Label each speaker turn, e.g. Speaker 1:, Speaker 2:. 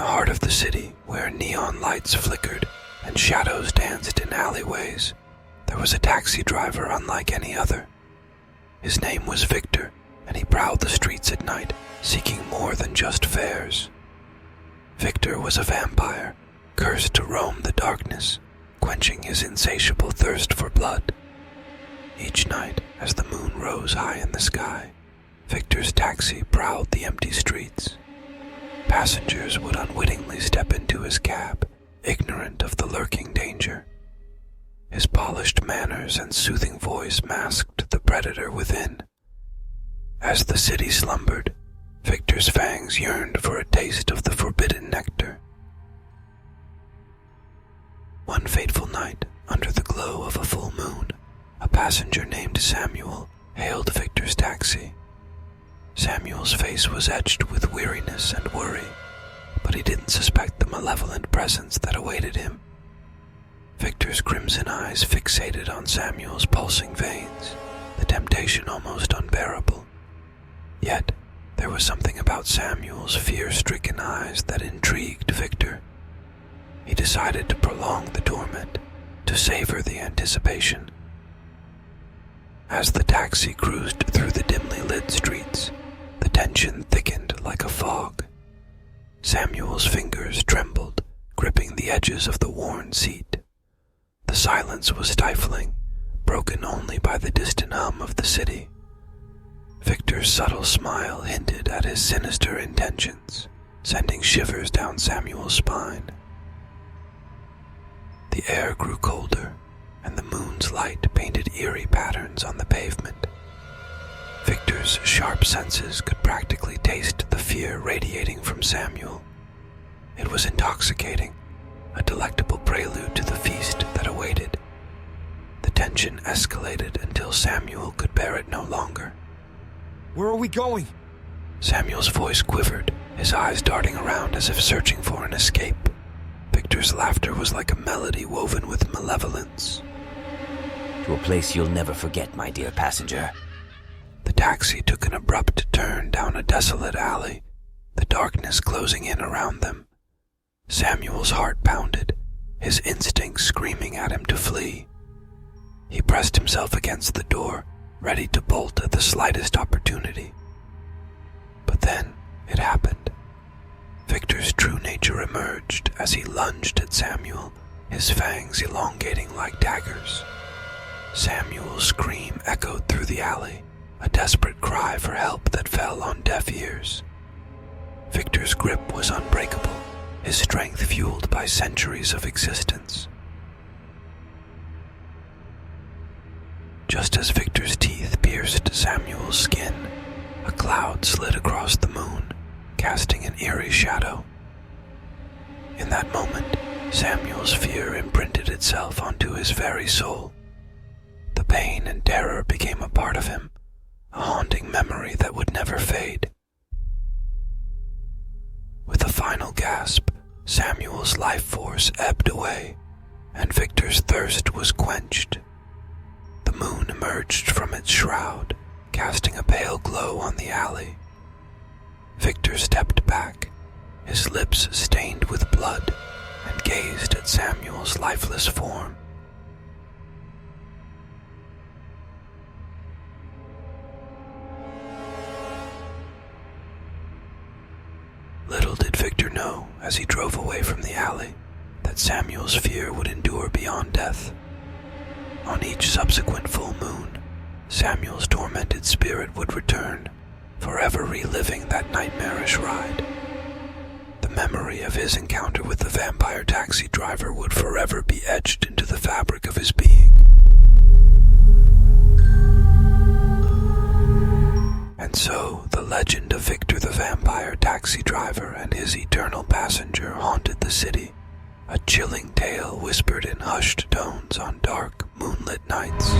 Speaker 1: the heart of the city, where neon lights flickered and shadows danced in alleyways, there was a taxi driver unlike any other. His name was Victor, and he prowled the streets at night, seeking more than just fares. Victor was a vampire, cursed to roam the darkness, quenching his insatiable thirst for blood. Each night, as the moon rose high in the sky, Victor's taxi prowled the empty streets. Passengers would unwittingly step into his cab, ignorant of the lurking danger. His polished manners and soothing voice masked the predator within. As the city slumbered, Victor's fangs yearned for a taste of the forbidden nectar. One fateful night, under the glow of a full moon, a passenger named Samuel hailed Victor's taxi. Samuel's face was etched with weariness and worry, but he didn't suspect the malevolent presence that awaited him. Victor's crimson eyes fixated on Samuel's pulsing veins, the temptation almost unbearable. Yet, there was something about Samuel's fear-stricken eyes that intrigued Victor. He decided to prolong the torment, to savor the anticipation. As the taxi cruised through the dimly lit streets, the tension thickened like a fog. Samuel's fingers trembled, gripping the edges of the worn seat. The silence was stifling, broken only by the distant hum of the city. Victor's subtle smile hinted at his sinister intentions, sending shivers down Samuel's spine. The air grew colder, and the moon's light painted eerie patterns on the pavement. Victor's sharp senses could practically taste the fear radiating from Samuel. It was intoxicating, a delectable prelude to the feast that awaited. The tension escalated until Samuel could bear it no longer.
Speaker 2: Where are we going?
Speaker 1: Samuel's voice quivered, his eyes darting around as if searching for an escape. Victor's laughter was like a melody woven with malevolence.
Speaker 3: To a place you'll never forget, my dear passenger.
Speaker 1: The taxi took an abrupt turn down a desolate alley, the darkness closing in around them. Samuel's heart pounded, his instincts screaming at him to flee. He pressed himself against the door, ready to bolt at the slightest opportunity. But then it happened. Victor's true nature emerged as he lunged at Samuel, his fangs elongating like daggers. Samuel's scream echoed through the alley, a desperate cry for help that fell on deaf ears. Victor's grip was unbreakable, his strength fueled by centuries of existence. Just as Victor's teeth pierced Samuel's skin, a cloud slid across the moon, casting an eerie shadow. In that moment, Samuel's fear imprinted itself onto his very soul. The pain and terror became a part of him, a haunting memory that would never fade. With a final gasp, Samuel's life force ebbed away, and Victor's thirst was quenched. The moon emerged from its shroud, casting a pale glow on the alley. Victor stepped back, his lips stained with blood, and gazed at Samuel's lifeless form. Little did Victor know, as he drove away from the alley, that Samuel's fear would endure beyond death. On each subsequent full moon, Samuel's tormented spirit would return, forever reliving that nightmarish ride. The memory of his encounter with the vampire taxi driver would forever be etched into the fabric of his being. And so, the legend of Victor the vampire taxi driver and his eternal passenger haunted the city, a chilling tale whispered in hushed tones on dark, moonlit nights.